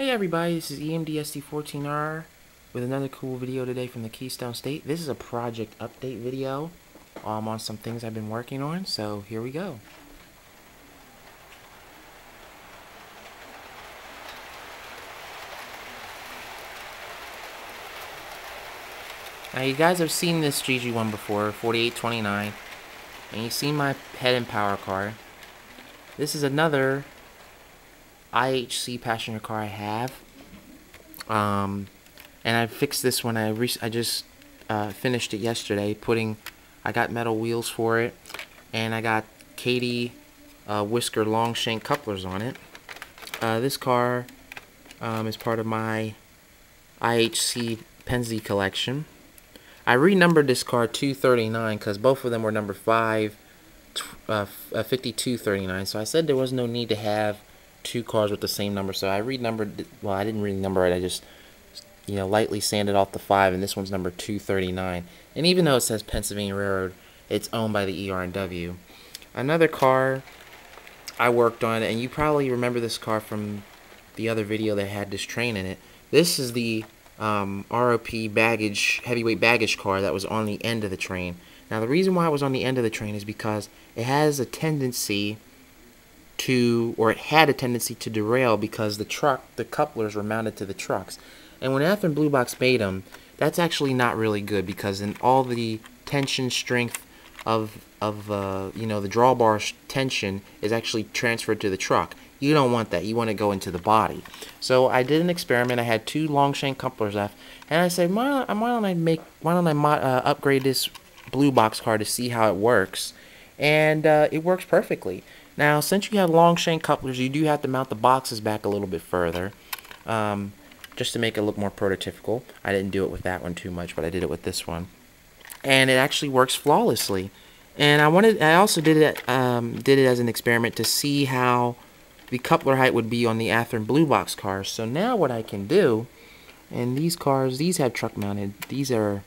Hey everybody, this is EMDSD14R with another cool video today from the Keystone State. This is a project update video on some things I've been working on, so here we go. Now you guys have seen this GG1 before, 4829, and you've seen my head and power car. This is another IHC passenger car I have. And I fixed this one. I just finished it yesterday. I got metal wheels for it, and I got kadee wisker long shank couplers on it. This car is part of my IHC Penzi collection. I renumbered this car 239 because both of them were number 5239. So I said there was no need to have two cars with the same number. So I renumbered. Well, I didn't renumber it. I just lightly sanded off the 5, and this one's number 239. And even though it says Pennsylvania Railroad, it's owned by the ER&W. Another car I worked on, and you probably remember this car from the other video that had this train in it. This is the ROP heavyweight baggage car that was on the end of the train. Now the reason why it was on the end of the train is because it has a tendency to, or it had a tendency to derail because the couplers were mounted to the trucks. And when Athearn Blue Box made them, that's actually not really good because in all the tension strength of the drawbar tension is actually transferred to the truck. You don't want that. You want to go into the body. So I did an experiment. I had two long shank couplers left, and I said, why don't I upgrade this Blue Box car to see how it works? And it works perfectly. Now, since you have long shank couplers, you do have to mount the boxes back a little bit further, just to make it look more prototypical. I didn't do it with that one too much, but I did it with this one, and it actually works flawlessly. And I also did it as an experiment to see how the coupler height would be on the Athearn Blue Box cars. So now what I can do, and these cars, these have truck mounted. These are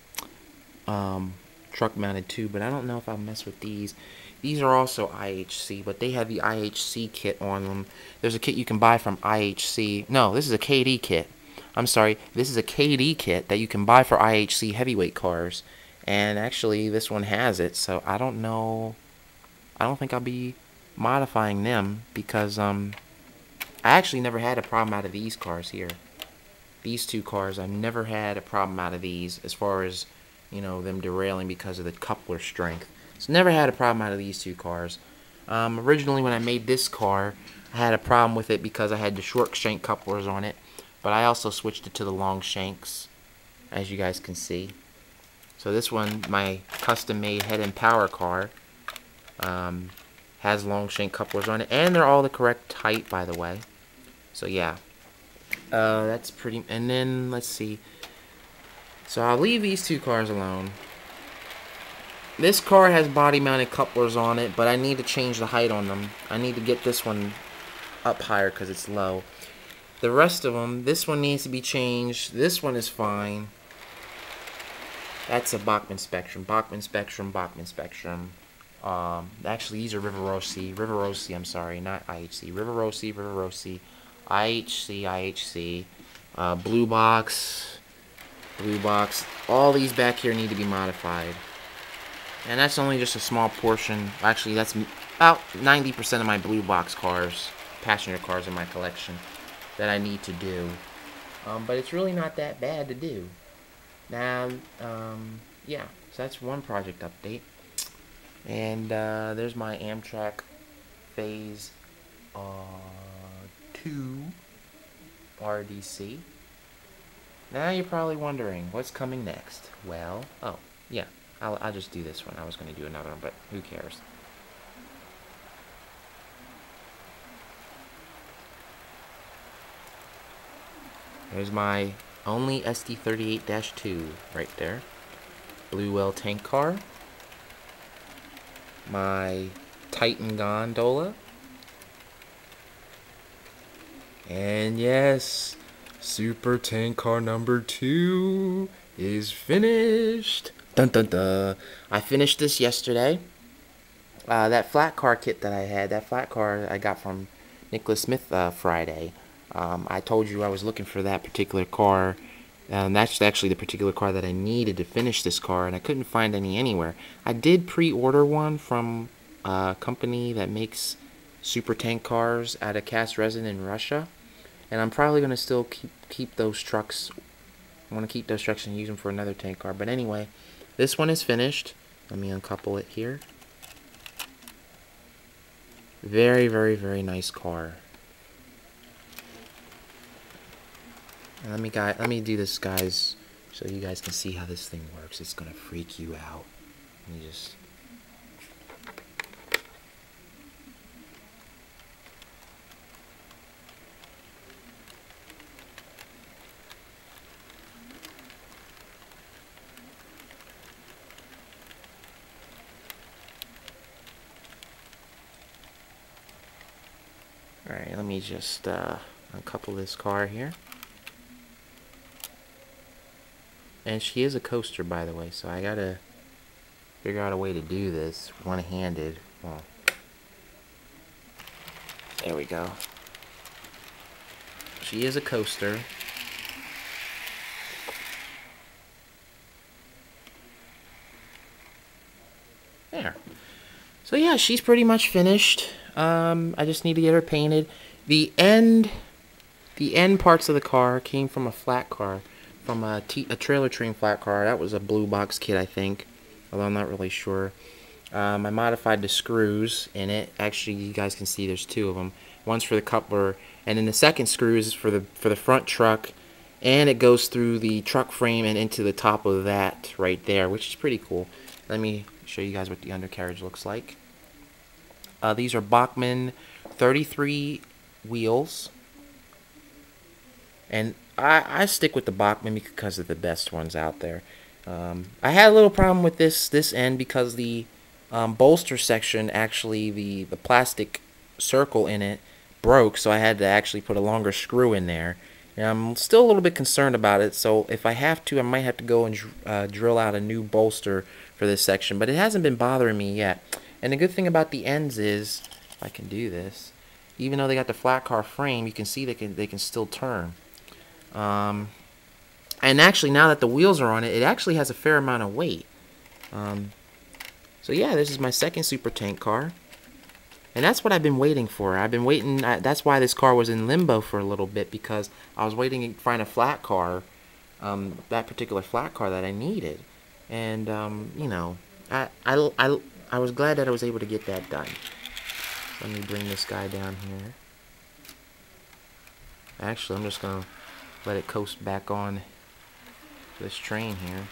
truck mounted too, but I don't know if I'll mess with these. These are also IHC, but they have the IHC kit on them. There's a kit you can buy from IHC. No, this is a kadee kit. I'm sorry, this is a kadee kit that you can buy for IHC heavyweight cars. And actually, this one has it, so I don't know. I don't think I'll be modifying them because I actually never had a problem out of these cars here. These two cars, I've never had a problem out of these as far as, them derailing because of the coupler strength. So never had a problem out of these two cars. Originally, when I made this car, I had a problem with it because I had the short shank couplers on it. But I also switched it to the long shanks, as you guys can see. So this one, my custom-made head and power car, has long shank couplers on it, and they're all the correct height, by the way. So yeah, that's pretty. And then let's see. So I'll leave these two cars alone. This car has body-mounted couplers on it, but I need to change the height on them. I need to get this one up higher because it's low. The rest of them, this one needs to be changed. This one is fine. That's a Bachman Spectrum. Bachman Spectrum, Bachman Spectrum. Actually, these are Riverosi, I'm sorry, not IHC. Riverosi, IHC, Blue Box. All these back here need to be modified. And that's only just a small portion. Actually, that's about 90% of my Blue Box cars, passenger cars in my collection, that I need to do. But it's really not that bad to do. Now, yeah, so that's one project update. And there's my Amtrak Phase 2 RDC. Now you're probably wondering, what's coming next? Well, oh, yeah, I'll just do this one. I was going to do another one, but who cares? There's my only SD38-2 right there. Blue Well tank car. My Titan gondola. And yes, Super Tank Car number 2 is finished. Dun dun dun. I finished this yesterday. That flat car kit that I had, that flat car I got from Nicholas Smith Friday. I told you I was looking for that particular car. That's actually the particular car that I needed to finish this car, and I couldn't find any anywhere. I did pre-order one from a company that makes super tank cars out of cast resin in Russia, and I'm probably going to still keep those trucks. I want to keep those trucks and use them for another tank car. But anyway, this one is finished. Let me uncouple it here. Very, very, very nice car. And let me do this, guys, so you guys can see how this thing works. It's gonna freak you out. Let me just. Alright, let me just uncouple this car here. And she is a coaster, by the way, so I gotta figure out a way to do this one-handed. Well, there we go. She is a coaster. There. So yeah, she's pretty much finished. I just need to get her painted. The end parts of the car came from a flat car, from a trailer train flat car. That was a blue box kit, I think, although I'm not really sure. I modified the screws in it. Actually, you guys can see there's two of them. One's for the coupler, and then the second screw is for the front truck, and it goes through the truck frame and into the top of that right there, which is pretty cool. Let me show you guys what the undercarriage looks like. These are Bachman 33 wheels, and I stick with the Bachman because they're the best ones out there. I had a little problem with this end because the bolster section, actually the plastic circle in it broke, so I had to actually put a longer screw in there. And I'm still a little bit concerned about it, so if I have to, I might have to go and drill out a new bolster for this section, but it hasn't been bothering me yet. And the good thing about the ends is, if I can do this, even though they got the flat car frame, you can see they can still turn. And actually, now that the wheels are on it, it actually has a fair amount of weight. So yeah, this is my second super tank car, and that's what I've been waiting for. I've been waiting. That's why this car was in limbo for a little bit, because I was waiting to find a flat car, that particular flat car that I needed. And you know, I was glad that I was able to get that done. Let me bring this guy down here. Actually, I'm just gonna let it coast back on this train here.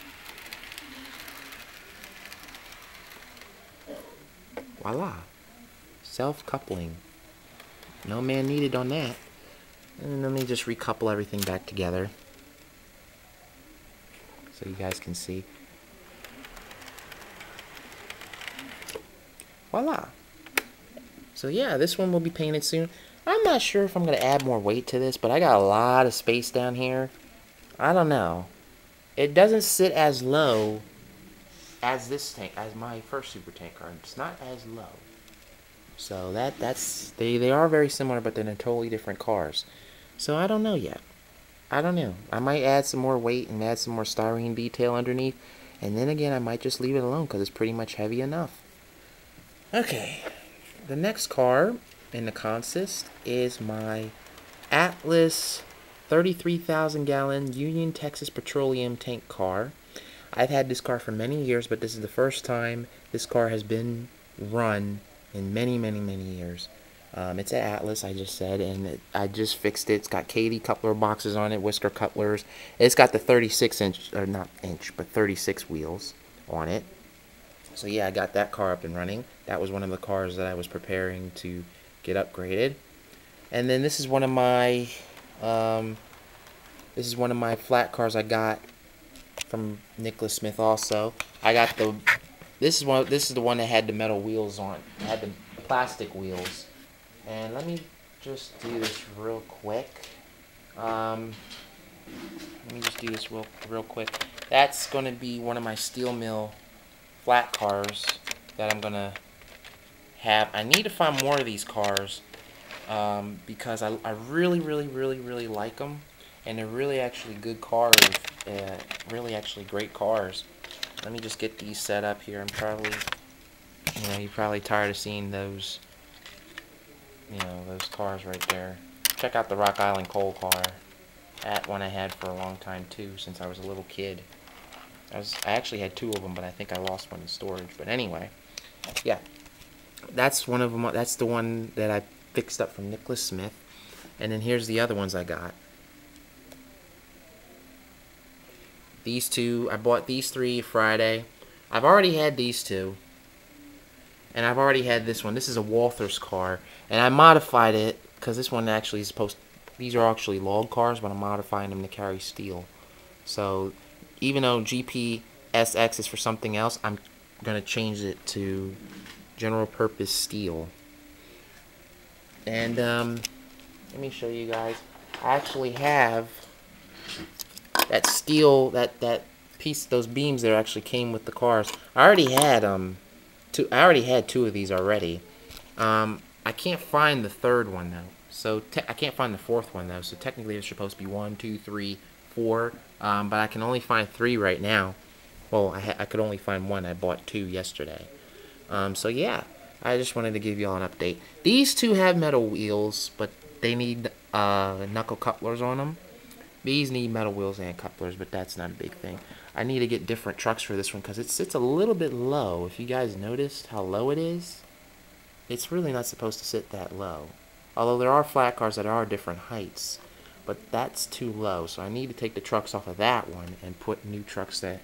Voila. Self-coupling. No man needed on that. And let me just recouple everything back together so you guys can see. Voila. So yeah, this one will be painted soon. I'm not sure if I'm going to add more weight to this, but I got a lot of space down here. I don't know. It doesn't sit as low as this tank, as my first super tank car. It's not as low. So they are very similar, but they're totally different cars. So I don't know yet. I don't know. I might add some more weight and add some more styrene detail underneath. And then again, I might just leave it alone because it's pretty much heavy enough. Okay, the next car in the consist is my Atlas 33,000 gallon Union Texas Petroleum tank car. I've had this car for many years, but this is the first time this car has been run in many, many, many years. It's an Atlas, I just said, and I just fixed it. It's got kadee coupler boxes on it, wisker couplers. It's got the 36-inch, or not inch, but 36 wheels on it. So yeah, I got that car up and running. That was one of the cars that I was preparing to get upgraded. And then this is one of my flat cars I got from Nicholas Smith also. I got this is the one that had the metal wheels on. It had the plastic wheels. And let me just do this real quick. Let me just do this real quick. That's going to be one of my steel mill flat cars that I'm gonna have. I need to find more of these cars. because I really like them, and they're really actually good cars, really actually great cars. Let me just get these set up here. I'm probably, you're probably tired of seeing those, those cars right there. Check out the Rock Island coal car. That one I had for a long time too, since I was a little kid. I actually had two of them, but I think I lost one in storage. But anyway, yeah, that's one of them. That's the one that I fixed up from Nicholas Smith. And then here's the other ones I got. These two, I bought these three Friday. I've already had these two. And I've already had this one. This is a Walther's car. And I modified it, because this one actually is supposed to, these are actually log cars, but I'm modifying them to carry steel. So, even though GPSX is for something else, I'm going to change it to general purpose steel. And, let me show you guys. I actually have that steel, that piece, those beams there actually came with the cars. I already had two of these already. I can't find the third one though. So I can't find the fourth one though. So technically there's supposed to be 1, 2, 3, 4. But I can only find 3 right now. Well, I could only find 1. I bought 2 yesterday. So yeah, I just wanted to give you all an update. These two have metal wheels, but they need knuckle couplers on them. These need metal wheels and couplers, but that's not a big thing. I need to get different trucks for this one because it sits a little bit low. If you guys noticed how low it is, it's really not supposed to sit that low. Although there are flat cars that are different heights, but that's too low. So I need to take the trucks off of that one and put new trucks that,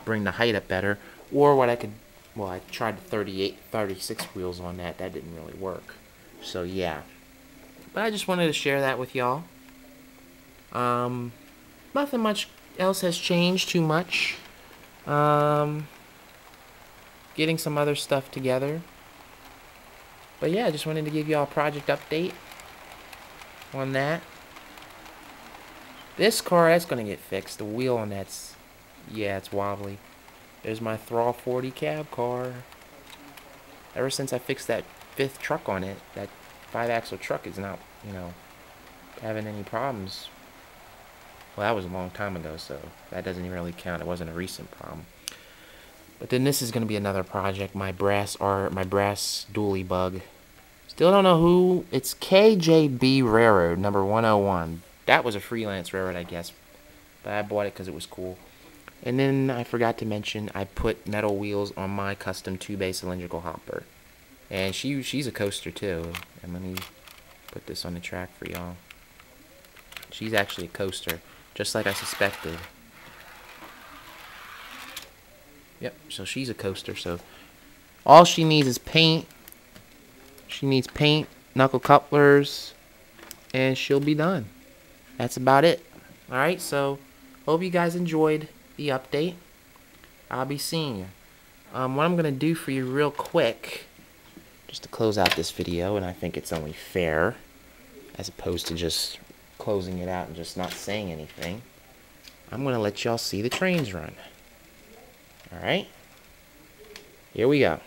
bring the height up better. Or what I could, well, I tried the 36 wheels on that. That didn't really work. So yeah. But I just wanted to share that with y'all. Nothing much else has changed too much. Getting some other stuff together. But yeah, I just wanted to give y'all a project update on that. This car, that's going to get fixed. The wheel on that's, yeah, it's wobbly. There's my Thrall 40 cab car. Ever since I fixed that 5th truck on it, that 5-axle truck is not, having any problems. Well, that was a long time ago, so that doesn't really count. It wasn't a recent problem. But then this is going to be another project, my brass dually bug. Still don't know who. It's KJB Railroad, number 101. That was a freelance railroad, I guess. But I bought it because it was cool. And then I forgot to mention, I put metal wheels on my custom 2-bay cylindrical hopper. And she's a coaster too. And let me put this on the track for y'all. She's actually a coaster, just like I suspected. Yep, so she's a coaster. So all she needs is paint. She needs paint, knuckle couplers, and she'll be done. That's about it. Alright, so hope you guys enjoyed the update. I'll be seeing you. What I'm going to do for you real quick, just to close out this video, and I think it's only fair, as opposed to just closing it out and just not saying anything, I'm going to let y'all see the trains run. Alright? Here we go.